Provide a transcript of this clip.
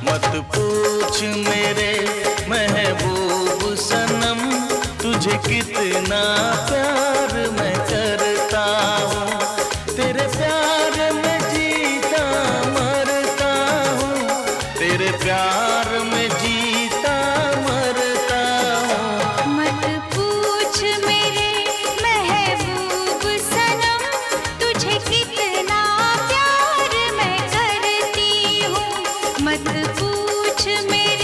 मत पूछ मेरे महबूब सनम, तुझे कितना प्यार मैं करता हूँ। तेरे प्यार में जीता मरता हूँ, तेरे प्यार में जी